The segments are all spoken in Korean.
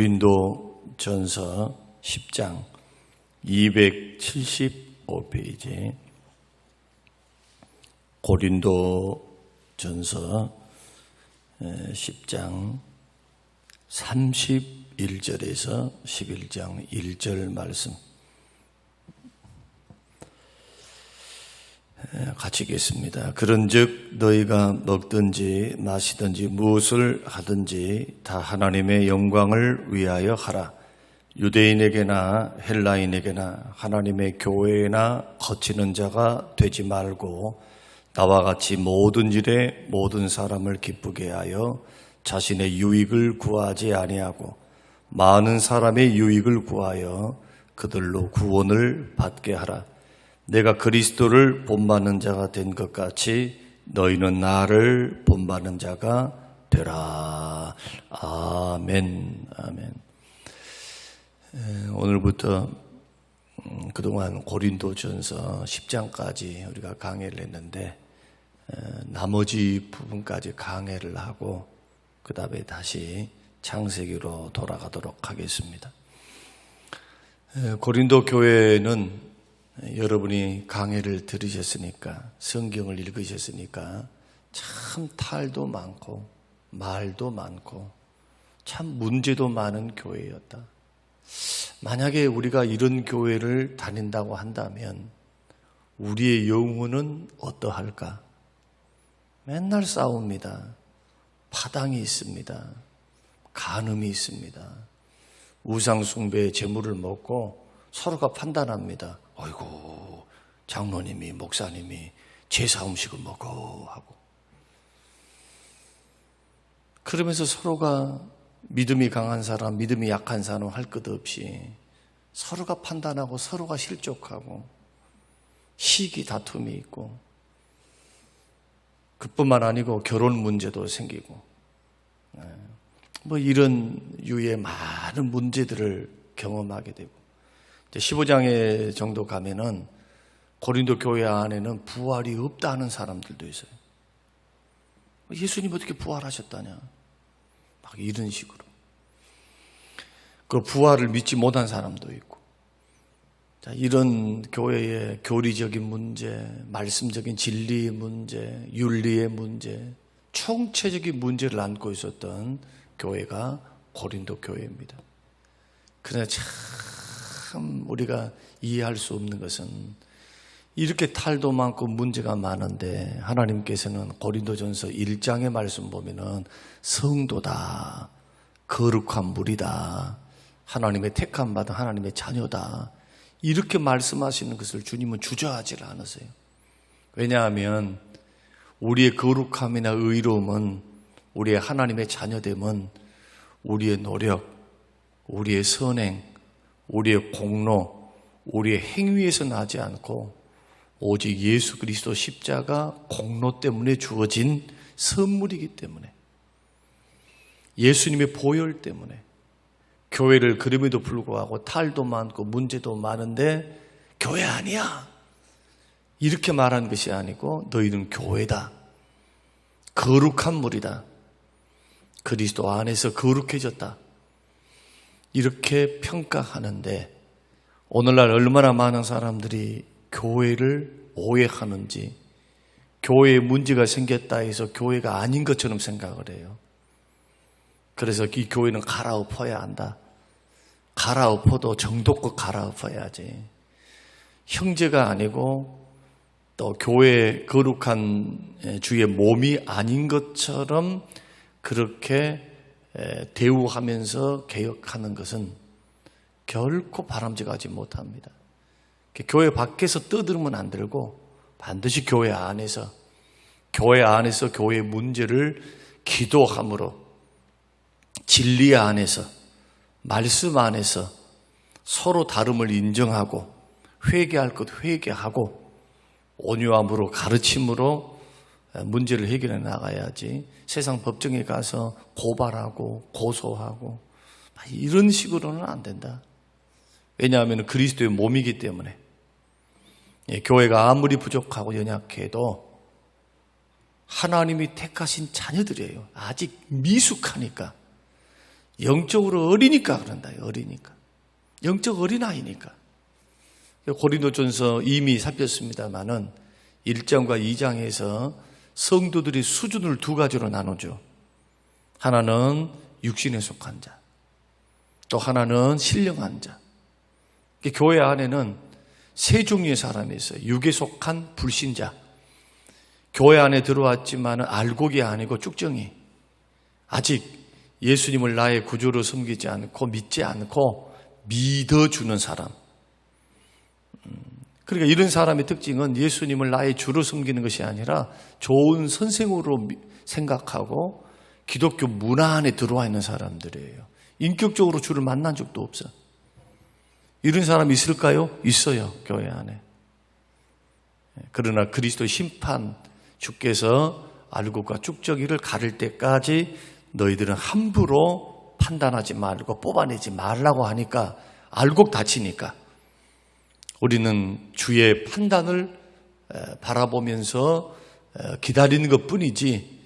고린도전서 10장 275페이지 고린도전서 10장 31절에서 11장 1절 말씀 같이 읽겠습니다. 그런즉 너희가 먹든지 마시든지 무엇을 하든지 다 하나님의 영광을 위하여 하라. 유대인에게나 헬라인에게나 하나님의 교회나 거치는 자가 되지 말고 나와 같이 모든 일에 모든 사람을 기쁘게 하여 자신의 유익을 구하지 아니하고 많은 사람의 유익을 구하여 그들로 구원을 받게 하라. 내가 그리스도를 본받는 자가 된 것 같이 너희는 나를 본받는 자가 되라. 아멘. 아멘. 오늘부터 그동안 고린도전서 10장까지 우리가 강해를 했는데 나머지 부분까지 강해를 하고 그 다음에 다시 창세기로 돌아가도록 하겠습니다. 고린도 교회는 여러분이 강해를 들으셨으니까, 성경을 읽으셨으니까 참 탈도 많고 말도 많고 참 문제도 많은 교회였다. 만약에 우리가 이런 교회를 다닌다고 한다면 우리의 영혼은 어떠할까? 맨날 싸웁니다. 파당이 있습니다. 간음이 있습니다. 우상숭배의 재물을 먹고 서로가 판단합니다. 어이구, 장로님이, 목사님이 제사 음식을 먹어 하고. 그러면서 서로가 믿음이 강한 사람, 믿음이 약한 사람 할 것 없이 서로가 판단하고 서로가 실족하고 시기 다툼이 있고, 그뿐만 아니고 결혼 문제도 생기고, 뭐 이런 유의 많은 문제들을 경험하게 되고, 15장에 정도 가면은 고린도 교회 안에는 부활이 없다는 사람들도 있어요. 예수님 어떻게 부활하셨다냐? 막 이런 식으로. 그 부활을 믿지 못한 사람도 있고. 자, 이런 교회의 교리적인 문제, 말씀적인 진리의 문제, 윤리의 문제, 총체적인 문제를 안고 있었던 교회가 고린도 교회입니다. 그러나 참 우리가 이해할 수 없는 것은 이렇게 탈도 많고 문제가 많은데 하나님께서는 고린도전서 1장의 말씀 보면은 성도다, 거룩한 무리다, 하나님의 택함 받은 하나님의 자녀다, 이렇게 말씀하시는 것을 주님은 주저하지 않으세요. 왜냐하면 우리의 거룩함이나 의로움은, 우리의 하나님의 자녀됨은 우리의 노력, 우리의 선행, 우리의 공로, 우리의 행위에서 나지 않고 오직 예수 그리스도 십자가 공로 때문에 주어진 선물이기 때문에, 예수님의 보혈 때문에 교회를 그럼에도 불구하고 탈도 많고 문제도 많은데 교회 아니야 이렇게 말한 것이 아니고 너희는 교회다, 거룩한 무리다, 그리스도 안에서 거룩해졌다, 이렇게 평가하는데, 오늘날 얼마나 많은 사람들이 교회를 오해하는지, 교회에 문제가 생겼다 해서 교회가 아닌 것처럼 생각을 해요. 그래서 이 교회는 갈아엎어야 한다. 갈아엎어도 정도껏 갈아엎어야지. 형제가 아니고 또 교회의 거룩한 주의 몸이 아닌 것처럼 그렇게 대우하면서 개혁하는 것은 결코 바람직하지 못합니다. 교회 밖에서 떠들면 안 되고 반드시 교회 안에서 교회의 문제를 기도함으로, 진리 안에서, 말씀 안에서 서로 다름을 인정하고 회개할 것 회개하고 온유함으로, 가르침으로 문제를 해결해 나가야지, 세상 법정에 가서 고발하고 고소하고 이런 식으로는 안 된다. 왜냐하면 그리스도의 몸이기 때문에. 교회가 아무리 부족하고 연약해도 하나님이 택하신 자녀들이에요. 아직 미숙하니까 영적으로 어리니까 그런다. 어리니까. 영적 어린아이니까. 고린도전서 이미 살폈습니다마는 1장과 2장에서 성도들이 수준을 두 가지로 나누죠. 하나는 육신에 속한 자, 또 하나는 신령한 자. 교회 안에는 세 종류의 사람이 있어요. 육에 속한 불신자. 교회 안에 들어왔지만 알곡이 아니고 쭉정이. 아직 예수님을 나의 구주로 섬기지 않고 믿지 않고 믿어주는 사람. 그러니까 이런 사람의 특징은 예수님을 나의 주로 섬기는 것이 아니라 좋은 선생으로 생각하고 기독교 문화 안에 들어와 있는 사람들이에요. 인격적으로 주를 만난 적도 없어. 이런 사람이 있을까요? 있어요, 교회 안에. 그러나 그리스도의 심판, 주께서 알곡과 쭉정이를 가릴 때까지 너희들은 함부로 판단하지 말고 뽑아내지 말라고 하니까 알곡 다치니까 우리는 주의 판단을 바라보면서 기다리는 것뿐이지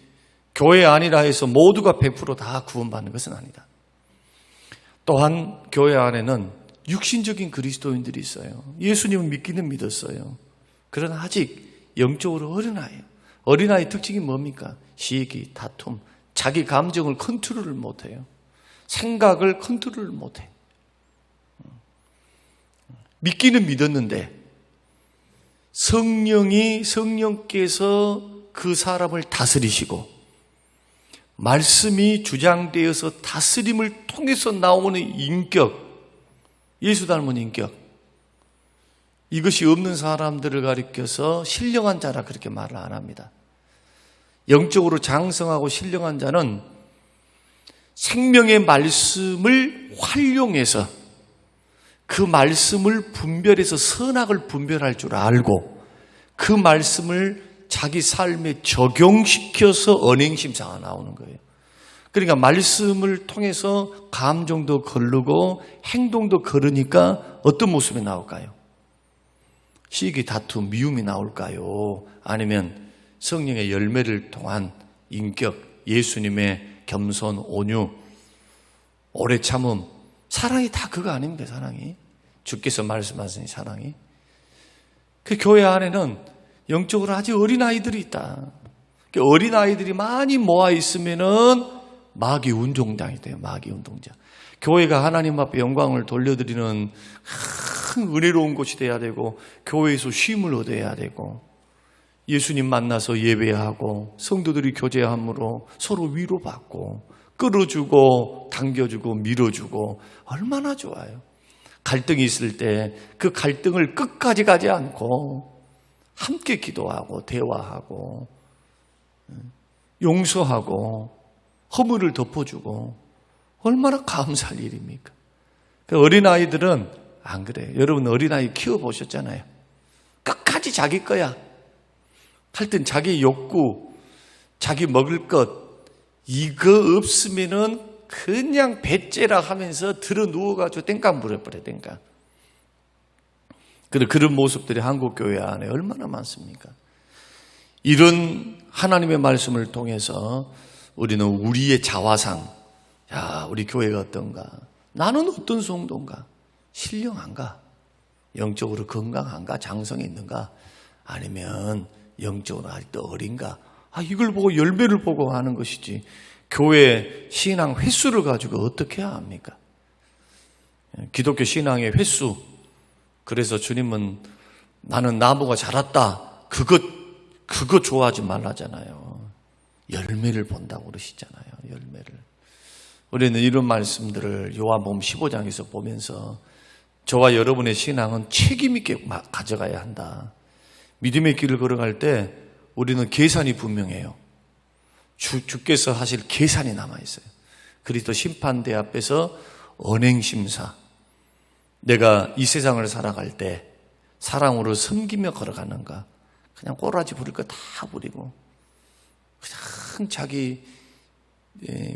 교회 아니라 해서 모두가 100% 다 구원받는 것은 아니다. 또한 교회 안에는 육신적인 그리스도인들이 있어요. 예수님을 믿기는 믿었어요. 그러나 아직 영적으로 어린아이예요. 어린아이 특징이 뭡니까? 시기, 다툼, 자기 감정을 컨트롤을 못해요. 생각을 컨트롤을 못해. 믿기는 믿었는데 성령께서 그 사람을 다스리시고 말씀이 주장되어서 다스림을 통해서 나오는 인격, 예수 닮은 인격, 이것이 없는 사람들을 가리켜서 신령한 자라 그렇게 말을 안 합니다. 영적으로 장성하고 신령한 자는 생명의 말씀을 활용해서 그 말씀을 분별해서 선악을 분별할 줄 알고 그 말씀을 자기 삶에 적용시켜서 언행심사가 나오는 거예요. 그러니까 말씀을 통해서 감정도 거르고 행동도 거르니까 어떤 모습이 나올까요? 시기, 다툼, 미움이 나올까요? 아니면 성령의 열매를 통한 인격, 예수님의 겸손, 온유, 오래 참음, 사랑이 다 그거 아닙니까? 사랑이. 주께서 말씀하신 사랑이. 그 교회 안에는 영적으로 아주 어린아이들이 있다. 어린아이들이 많이 모아 있으면은 마귀 운동장이 돼요. 마귀 운동장. 교회가 하나님 앞에 영광을 돌려드리는 큰 은혜로운 곳이 돼야 되고 교회에서 쉼을 얻어야 되고 예수님 만나서 예배하고 성도들이 교제함으로 서로 위로받고 끌어주고 당겨주고 밀어주고 얼마나 좋아요. 갈등이 있을 때 그 갈등을 끝까지 가지 않고 함께 기도하고 대화하고 용서하고 허물을 덮어주고 얼마나 감사할 일입니까? 어린아이들은 안 그래요. 여러분 어린아이 키워보셨잖아요. 끝까지 자기 거야. 할 땐 자기 욕구, 자기 먹을 것 이거 없으면은 그냥 배째라 하면서 들어 누워가지고 땡깡 부려버려 땡깡. 그런 모습들이 한국교회 안에 얼마나 많습니까? 이런 하나님의 말씀을 통해서 우리는 우리의 자화상, 야, 우리 교회가 어떤가? 나는 어떤 성도인가? 신령한가? 영적으로 건강한가? 장성이 있는가? 아니면 영적으로 아직도 어린가? 이걸 보고 열매를 보고 하는 것이지 교회 신앙 횟수를 가지고 어떻게 해야 합니까? 기독교 신앙의 횟수. 그래서 주님은 나는 나무가 자랐다. 그거 좋아하지 말라잖아요. 열매를 본다고 그러시잖아요. 열매를. 우리는 이런 말씀들을 요한복음 15장에서 보면서 저와 여러분의 신앙은 책임 있게 가져가야 한다. 믿음의 길을 걸어갈 때 우리는 계산이 분명해요. 주께서 하실 계산이 남아있어요. 그리스도 심판대 앞에서 언행심사. 내가 이 세상을 살아갈 때 사랑으로 섬기며 걸어가는가. 그냥 꼬라지 부릴 거 다 부리고 그냥 자기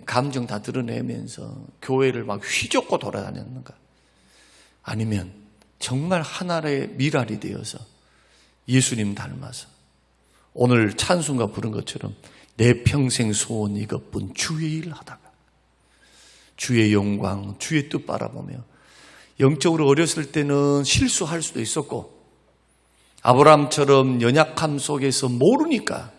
감정 다 드러내면서 교회를 막 휘젓고 돌아다녔는가. 아니면 정말 하나의 미랄이 되어서 예수님 닮아서 오늘 찬송가 부른 것처럼 내 평생 소원 이것뿐 주의 일 하다가 주의 영광, 주의 뜻 바라보며 영적으로 어렸을 때는 실수할 수도 있었고 아브라함처럼 연약함 속에서 모르니까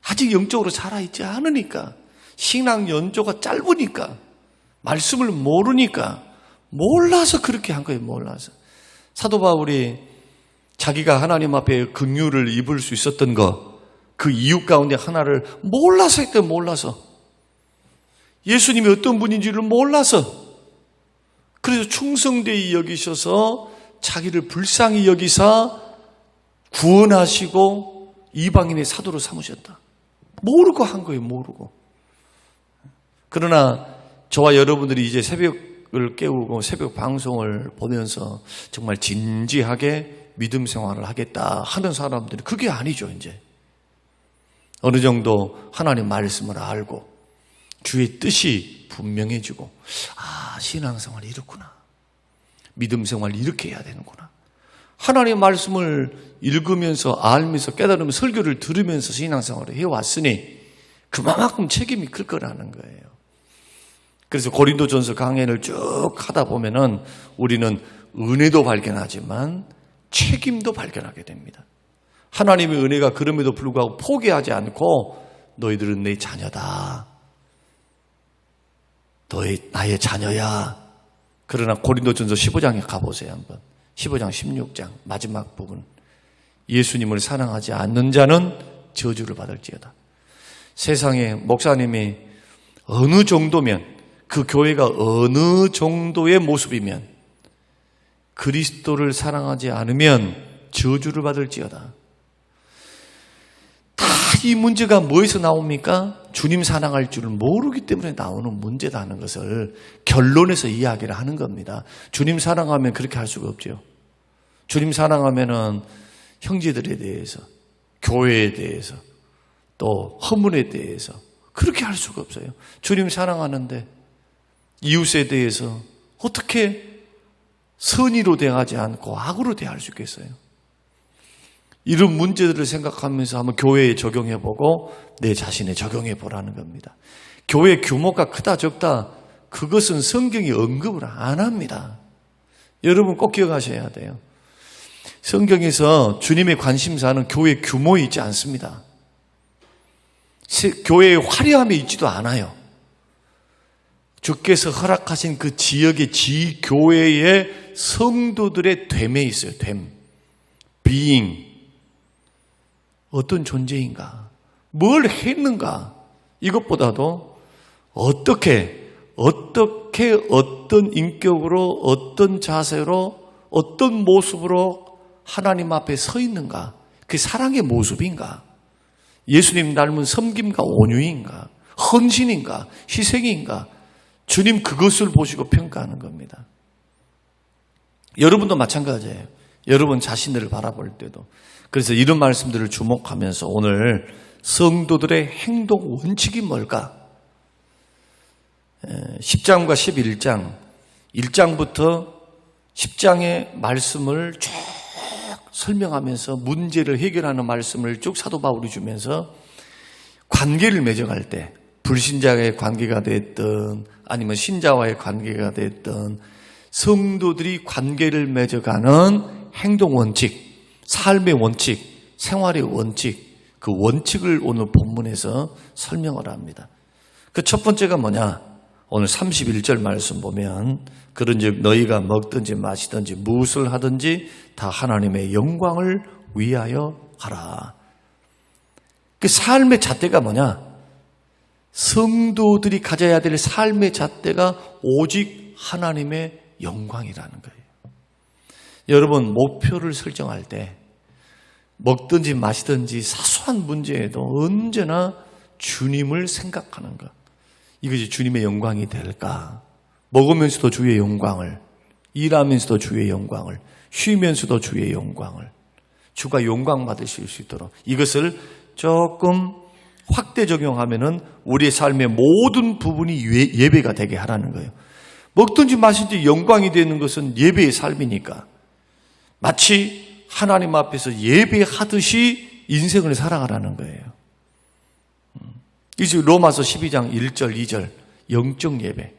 아직 영적으로 살아있지 않으니까 신앙 연조가 짧으니까 말씀을 모르니까 몰라서 그렇게 한 거예요. 몰라서. 사도 바울이 자기가 하나님 앞에 긍휼을 입을 수 있었던 것, 그 이유 가운데 하나를 몰라서 했대. 몰라서. 예수님이 어떤 분인지를 몰라서. 그래서 충성되이 여기셔서 자기를 불쌍히 여기사 구원하시고 이방인의 사도로 삼으셨다. 모르고 한 거예요. 모르고. 그러나 저와 여러분들이 이제 새벽을 깨우고 새벽 방송을 보면서 정말 진지하게 믿음 생활을 하겠다 하는 사람들이 그게 아니죠. 이제 어느 정도 하나님 말씀을 알고 주의 뜻이 분명해지고 신앙생활이 이렇구나, 믿음 생활이 이렇게 해야 되는구나, 하나님의 말씀을 읽으면서 알면서 깨달으면서 설교를 들으면서 신앙생활을 해왔으니 그만큼 책임이 클 거라는 거예요. 그래서 고린도전서 강연을 쭉 하다 보면은 우리는 은혜도 발견하지만 책임도 발견하게 됩니다. 하나님의 은혜가 그럼에도 불구하고 포기하지 않고 너희들은 내 자녀다, 나의 자녀야. 그러나 고린도전서 15장에 가보세요. 한번 15장 16장 마지막 부분, 예수님을 사랑하지 않는 자는 저주를 받을지어다. 세상에 목사님이 어느 정도면, 그 교회가 어느 정도의 모습이면 그리스도를 사랑하지 않으면 저주를 받을지어다. 다 이 문제가 뭐에서 나옵니까? 주님 사랑할 줄을 모르기 때문에 나오는 문제다 하는 것을 결론에서 이야기를 하는 겁니다. 주님 사랑하면 그렇게 할 수가 없죠. 주님 사랑하면은 형제들에 대해서, 교회에 대해서, 또 허물에 대해서 그렇게 할 수가 없어요. 주님 사랑하는데 이웃에 대해서 어떻게 선의로 대하지 않고 악으로 대할 수 있겠어요? 이런 문제들을 생각하면서 한번 교회에 적용해보고 내 자신에 적용해보라는 겁니다. 교회 규모가 크다 적다 그것은 성경이 언급을 안 합니다. 여러분 꼭 기억하셔야 돼요. 성경에서 주님의 관심사는 교회 규모에 있지 않습니다. 교회의 화려함에 있지도 않아요. 주께서 허락하신 그 지역의 지교회의 성도들의 됨에 있어요. 됨, being, 어떤 존재인가, 뭘 했는가, 이것보다도 어떻게 어떤 인격으로, 어떤 자세로, 어떤 모습으로 하나님 앞에 서 있는가, 그게 사랑의 모습인가, 예수님 닮은 섬김과 온유인가, 헌신인가, 희생인가, 주님 그것을 보시고 평가하는 겁니다. 여러분도 마찬가지예요. 여러분 자신들을 바라볼 때도. 그래서 이런 말씀들을 주목하면서 오늘 성도들의 행동 원칙이 뭘까? 10장과 11장, 1장부터 10장의 말씀을 쭉 설명하면서 문제를 해결하는 말씀을 쭉 사도 바울이 주면서 관계를 맺어갈 때, 불신자의 관계가 됐든 아니면 신자와의 관계가 됐든 성도들이 관계를 맺어가는 행동 원칙, 삶의 원칙, 생활의 원칙, 그 원칙을 오늘 본문에서 설명을 합니다. 그 첫 번째가 뭐냐? 오늘 31절 말씀 보면 그런즉 너희가 먹든지 마시든지 무엇을 하든지 다 하나님의 영광을 위하여 하라. 그 삶의 잣대가 뭐냐? 성도들이 가져야 될 삶의 잣대가 오직 하나님의 영광이라는 거예요. 여러분 목표를 설정할 때 먹든지 마시든지 사소한 문제에도 언제나 주님을 생각하는 것, 이것이 주님의 영광이 될까? 먹으면서도 주의 영광을, 일하면서도 주의 영광을, 쉬면서도 주의 영광을, 주가 영광 받으실 수 있도록 이것을 조금 확대 적용하면은 우리의 삶의 모든 부분이 예배가 되게 하라는 거예요. 먹든지 마시든지 영광이 되는 것은 예배의 삶이니까 마치 하나님 앞에서 예배하듯이 인생을 살아가라는 거예요. 이제 로마서 12장 1절 2절 영적 예배,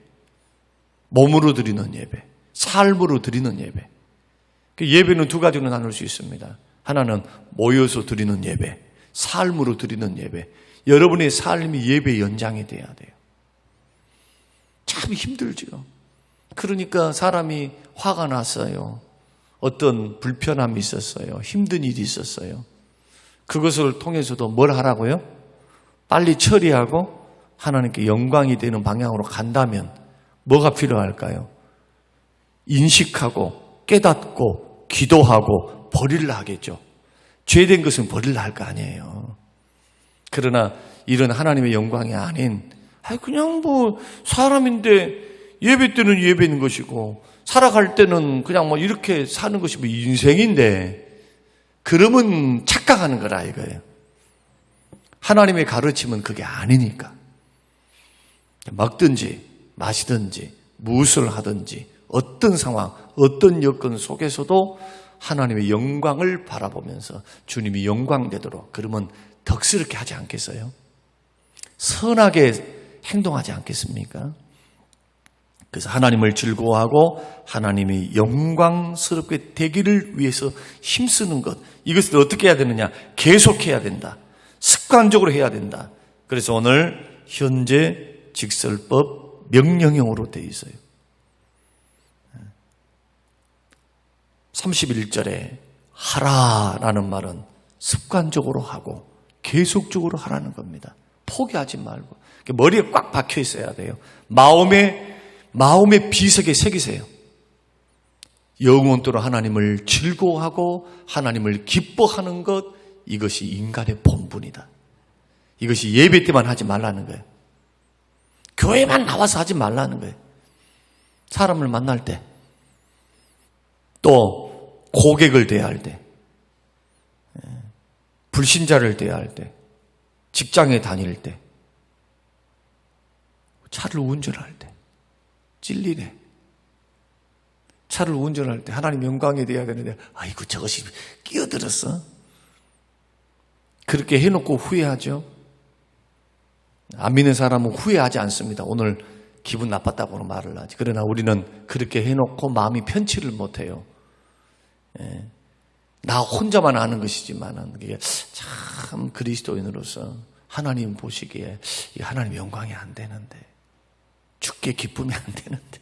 몸으로 드리는 예배, 삶으로 드리는 예배. 예배는 두 가지로 나눌 수 있습니다. 하나는 모여서 드리는 예배, 삶으로 드리는 예배. 여러분의 삶이 예배 연장이 돼야 돼요. 참 힘들죠. 그러니까 사람이 화가 났어요. 어떤 불편함이 있었어요. 힘든 일이 있었어요. 그것을 통해서도 뭘 하라고요? 빨리 처리하고 하나님께 영광이 되는 방향으로 간다면 뭐가 필요할까요? 인식하고 깨닫고 기도하고 버리려 하겠죠. 죄된 것은 버리려 할 거 아니에요. 그러나 이런 하나님의 영광이 아닌 그냥 뭐 사람인데 예배 때는 예배인 것이고 살아갈 때는 그냥 뭐 이렇게 사는 것이 뭐 인생인데 그러면 착각하는 거라 이거예요. 하나님의 가르침은 그게 아니니까. 먹든지 마시든지 무엇을 하든지 어떤 상황, 어떤 여건 속에서도 하나님의 영광을 바라보면서 주님이 영광되도록 그러면 덕스럽게 하지 않겠어요? 선하게 행동하지 않겠습니까? 그래서 하나님을 즐거워하고 하나님이 영광스럽게 되기를 위해서 힘쓰는 것, 이것을 어떻게 해야 되느냐? 계속해야 된다. 습관적으로 해야 된다. 그래서 오늘 현재 직설법 명령형으로 되어 있어요. 31절에 하라라는 말은 습관적으로 하고 계속적으로 하라는 겁니다. 포기하지 말고 머리에 꽉 박혀 있어야 돼요. 마음의 비석에 새기세요. 영원토록 하나님을 즐거워하고 하나님을 기뻐하는 것, 이것이 인간의 본분이다. 이것이 예배 때만 하지 말라는 거예요. 교회만 나와서 하지 말라는 거예요. 사람을 만날 때, 또 고객을 대할 때, 불신자를 대할 때, 직장에 다닐 때, 차를 운전할 때, 찔리네. 차를 운전할 때 하나님 영광에 대해야 되는데 아이고 저것이 끼어들었어. 그렇게 해놓고 후회하죠. 안 믿는 사람은 후회하지 않습니다. 오늘 기분 나빴다고 말을 하지. 그러나 우리는 그렇게 해놓고 마음이 편치를 못해요. 나 혼자만 아는 것이지만 그게 참 그리스도인으로서 하나님 보시기에 하나님 영광이 안 되는데, 죽게 기쁨이 안 되는데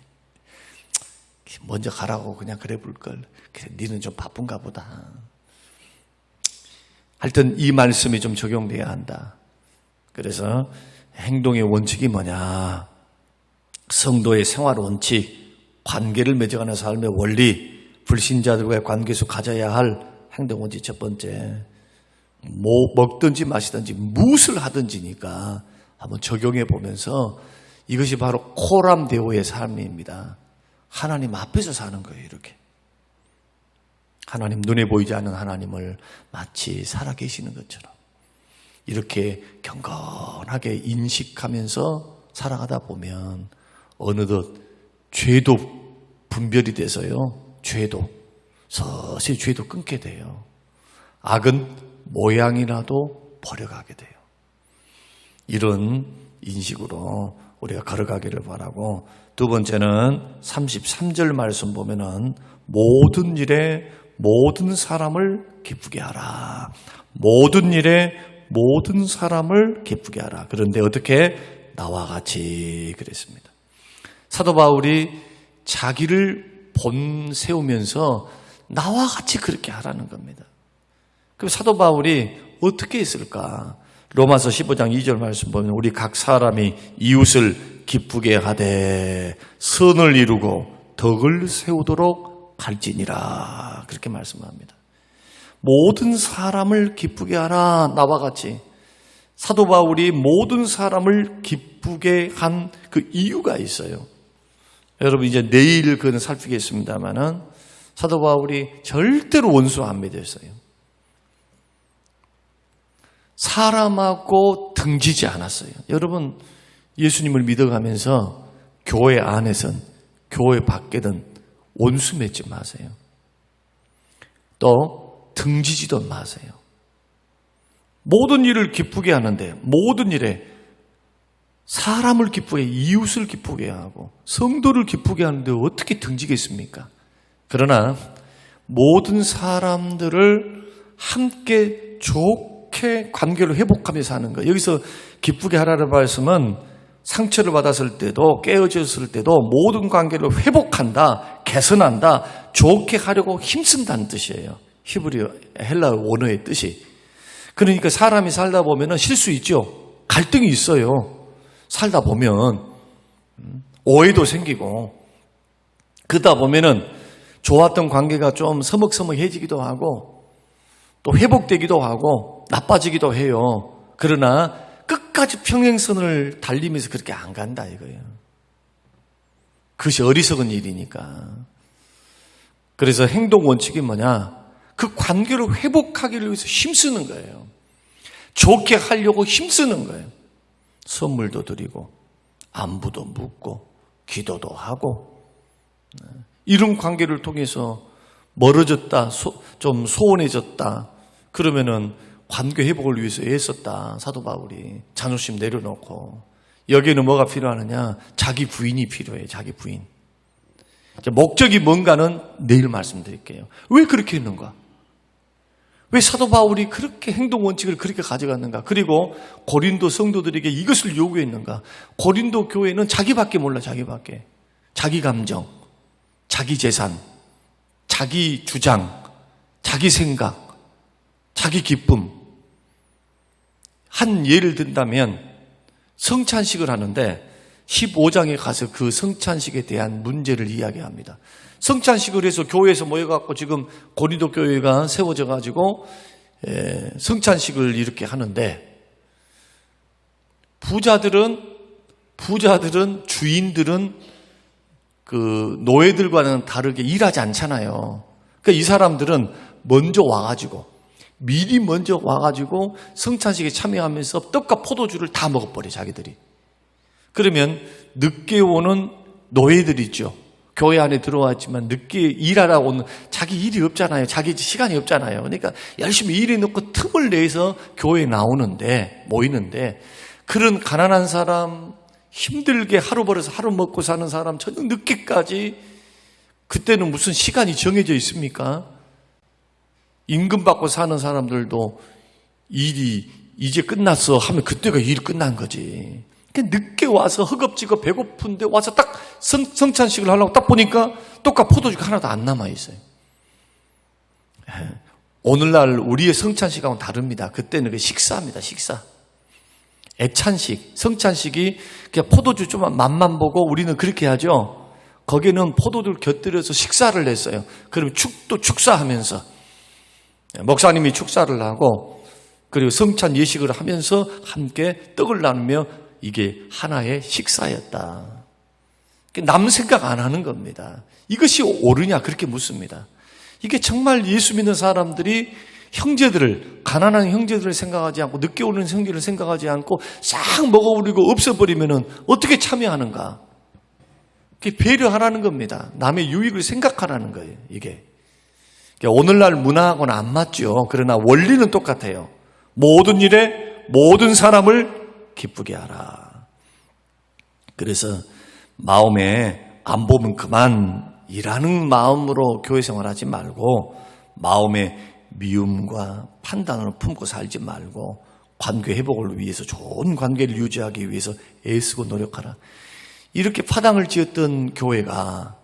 먼저 가라고 그냥 그래 볼걸. 그래, 니는 좀 바쁜가 보다. 하여튼 이 말씀이 좀 적용돼야 한다. 그래서 행동의 원칙이 뭐냐? 성도의 생활 원칙, 관계를 맺어가는 삶의 원리, 불신자들과의 관계에서 가져야 할 행동 원칙 첫 번째, 뭐 먹든지 마시든지 무엇을 하든지니까 한번 적용해 보면서 이것이 바로 코람 데오의 삶입니다. 하나님 앞에서 사는 거예요. 이렇게 하나님, 눈에 보이지 않는 하나님을 마치 살아계시는 것처럼 이렇게 경건하게 인식하면서 살아가다 보면 어느덧 죄도 분별이 돼서요, 서서히 죄도 끊게 돼요. 악은 모양이라도 버려가게 돼요. 이런 인식으로 우리가 걸어가기를 바라고, 두 번째는 33절 말씀 보면은 모든 일에 모든 사람을 기쁘게 하라. 모든 일에 모든 사람을 기쁘게 하라. 그런데 어떻게? 나와 같이 그랬습니다. 사도 바울이 자기를 본세우면서 나와 같이 그렇게 하라는 겁니다. 그럼 사도 바울이 어떻게 했을까? 로마서 15장 2절 말씀 보면 우리 각 사람이 이웃을 기쁘게 하되 선을 이루고 덕을 세우도록 할지니라. 그렇게 말씀합니다. 모든 사람을 기쁘게 하라. 나와 같이. 사도 바울이 모든 사람을 기쁘게 한 그 이유가 있어요. 여러분 이제 내일 그는 살피겠습니다만은 사도 바울이 절대로 원수 안 맺었어요. 사람하고 등지지 않았어요. 여러분 예수님을 믿어가면서 교회 안에선 교회 밖에든 원수 맺지 마세요. 또 등지지도 마세요. 모든 일을 기쁘게 하는데 모든 일에 사람을 기쁘게, 이웃을 기쁘게 하고 성도를 기쁘게 하는데 어떻게 등지겠습니까? 그러나 모든 사람들을 함께 좋게 관계를 회복하며 사는 것. 여기서 기쁘게 하라는 말씀은 상처를 받았을 때도 깨어졌을 때도 모든 관계를 회복한다, 개선한다, 좋게 하려고 힘쓴다는 뜻이에요. 히브리어, 헬라어 원어의 뜻이. 그러니까 사람이 살다 보면 실수 있죠. 갈등이 있어요. 살다 보면 오해도 생기고 그러다 보면은 좋았던 관계가 좀 서먹서먹해지기도 하고 또 회복되기도 하고 나빠지기도 해요. 그러나 끝까지 평행선을 달리면서 그렇게 안 간다 이거예요. 그것이 어리석은 일이니까. 그래서 행동 원칙이 뭐냐? 그 관계를 회복하기를 위해서 힘쓰는 거예요. 좋게 하려고 힘쓰는 거예요. 선물도 드리고 안부도 묻고 기도도 하고 이런 관계를 통해서 멀어졌다, 좀 소원해졌다 그러면은 관계 회복을 위해서 애썼다. 사도 바울이 자존심 내려놓고 여기에는 뭐가 필요하느냐? 자기 부인이 필요해요. 자기 부인. 목적이 뭔가는 내일 말씀드릴게요. 왜 그렇게 했는가? 왜 사도 바울이 그렇게 행동 원칙을 그렇게 가져갔는가? 그리고 고린도 성도들에게 이것을 요구했는가? 고린도 교회는 자기밖에 몰라. 자기밖에. 자기 감정, 자기 재산, 자기 주장, 자기 생각, 자기 기쁨. 한 예를 든다면 성찬식을 하는데 15장에 가서 그 성찬식에 대한 문제를 이야기합니다. 성찬식을 해서 교회에서 모여갖고 지금 고린도 교회가 세워져 가지고 성찬식을 이렇게 하는데 부자들은 주인들은 그 노예들과는 다르게 일하지 않잖아요. 그러니까 이 사람들은 미리 먼저 와가지고 성찬식에 참여하면서 떡과 포도주를 다 먹어버려 자기들이. 그러면 늦게 오는 노예들 있죠. 교회 안에 들어왔지만 늦게 일하러 오는 자기 일이 없잖아요. 자기 시간이 없잖아요. 그러니까 열심히 일해놓고 틈을 내서 교회에 모이는데 그런 가난한 사람, 힘들게 하루 벌어서 하루 먹고 사는 사람 저녁 늦게까지 그때는 무슨 시간이 정해져 있습니까? 임금 받고 사는 사람들도 일이 이제 끝났어 하면 그때가 일이 끝난 거지. 늦게 와서 허겁지겁 배고픈데 와서 딱 성찬식을 하려고 딱 보니까 떡과 포도주가 하나도 안 남아있어요. 오늘날 우리의 성찬식하고는 다릅니다. 그때는 그 식사입니다. 식사. 애찬식, 성찬식이 그냥 포도주 좀 맛만 보고 우리는 그렇게 하죠. 거기는 포도주를 곁들여서 식사를 했어요. 그럼 축사하면서 목사님이 축사를 하고 그리고 성찬 예식을 하면서 함께 떡을 나누며 이게 하나의 식사였다. 남 생각 안 하는 겁니다. 이것이 옳으냐 그렇게 묻습니다. 이게 정말 예수 믿는 사람들이 가난한 형제들을 생각하지 않고 늦게 오는 형제를 생각하지 않고 싹 먹어버리고 없애버리면 어떻게 참여하는가? 이게 배려하라는 겁니다. 남의 유익을 생각하라는 거예요. 이게 오늘날 문화하고는 안 맞죠. 그러나 원리는 똑같아요. 모든 일에 모든 사람을 기쁘게 하라. 그래서 마음에 안 보면 그만이라는 마음으로 교회 생활하지 말고 마음에 미움과 판단을 품고 살지 말고 관계 회복을 위해서 좋은 관계를 유지하기 위해서 애쓰고 노력하라. 이렇게 파당을 지었던 교회가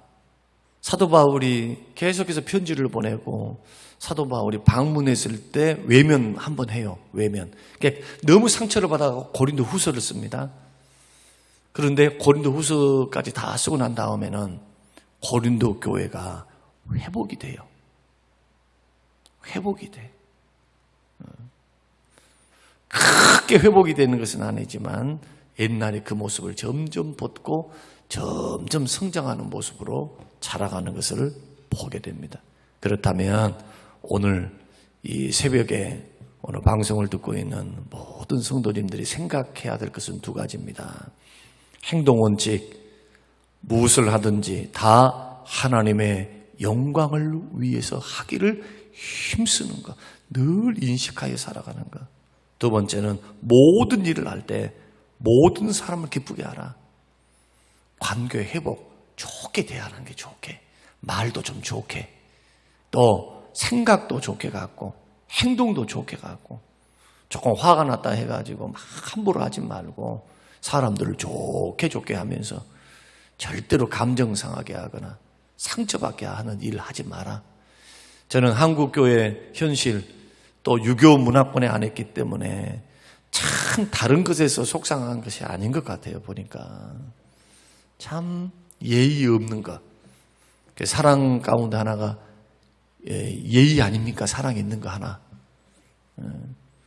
사도 바울이 계속해서 편지를 보내고 사도 바울이 방문했을 때 외면 한번 해요. 외면. 그러니까 너무 상처를 받아서 고린도 후서를 씁니다. 그런데 고린도 후서까지 다 쓰고 난 다음에는 고린도 교회가 회복이 돼요. 회복이 돼. 크게 회복이 되는 것은 아니지만 옛날의 그 모습을 점점 벗고 점점 성장하는 모습으로 자라가는 것을 보게 됩니다. 그렇다면 오늘 이 새벽에 오늘 방송을 듣고 있는 모든 성도님들이 생각해야 될 것은 두 가지입니다. 행동원칙, 무엇을 하든지 다 하나님의 영광을 위해서 하기를 힘쓰는 것, 늘 인식하여 살아가는 것. 두 번째는 모든 일을 할 때 모든 사람을 기쁘게 하라. 관계 회복, 좋게 대하는 게 좋게. 말도 좀 좋게. 또 생각도 좋게 갖고 행동도 좋게 갖고 조금 화가 났다 해가지고 막 함부로 하지 말고 사람들을 좋게 하면서 절대로 감정 상하게 하거나 상처받게 하는 일을 하지 마라. 저는 한국교회 현실 또 유교 문화권에 안 했기 때문에 참 다른 것에서 속상한 것이 아닌 것 같아요. 보니까 참 예의 없는 것. 사랑 가운데 하나가 예의 아닙니까? 사랑이 있는 거 하나.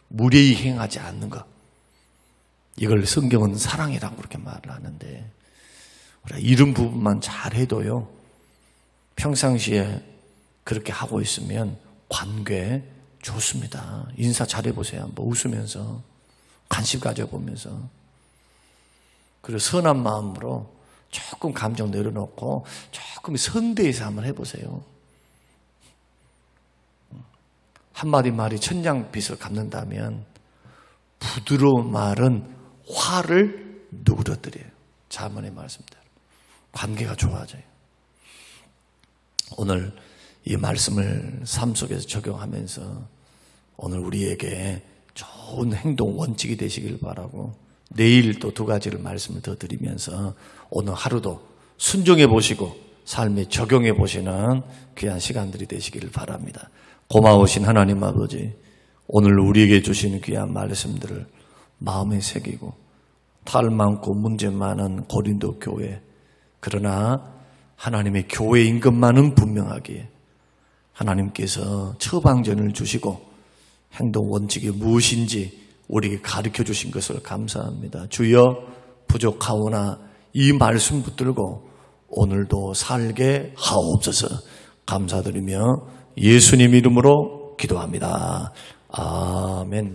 무례히 행하지 않는 것. 이걸 성경은 사랑이라고 그렇게 말을 하는데 이런 부분만 잘해도요. 평상시에 그렇게 하고 있으면 관계 좋습니다. 인사 잘해보세요. 한번 웃으면서 관심 가져보면서 그리고 선한 마음으로 조금 감정 내려놓고 조금 선대해서 한번 해보세요. 한마디 말이 천냥빚을 갚는다면 부드러운 말은 화를 누그러뜨려요. 자문의 말씀대로. 관계가 좋아져요. 오늘 이 말씀을 삶 속에서 적용하면서 오늘 우리에게 좋은 행동 원칙이 되시길 바라고 내일 또 두 가지를 말씀을 더 드리면서 오늘 하루도 순종해 보시고 삶에 적용해 보시는 귀한 시간들이 되시기를 바랍니다. 고마우신 하나님 아버지, 오늘 우리에게 주시는 귀한 말씀들을 마음에 새기고 탈 많고 문제 많은 고린도 교회, 그러나 하나님의 교회인 것만은 분명하기에 하나님께서 처방전을 주시고 행동 원칙이 무엇인지 우리에게 가르쳐 주신 것을 감사합니다. 주여, 부족하오나 이 말씀 붙들고 오늘도 살게 하옵소서. 감사드리며 예수님 이름으로 기도합니다. 아멘.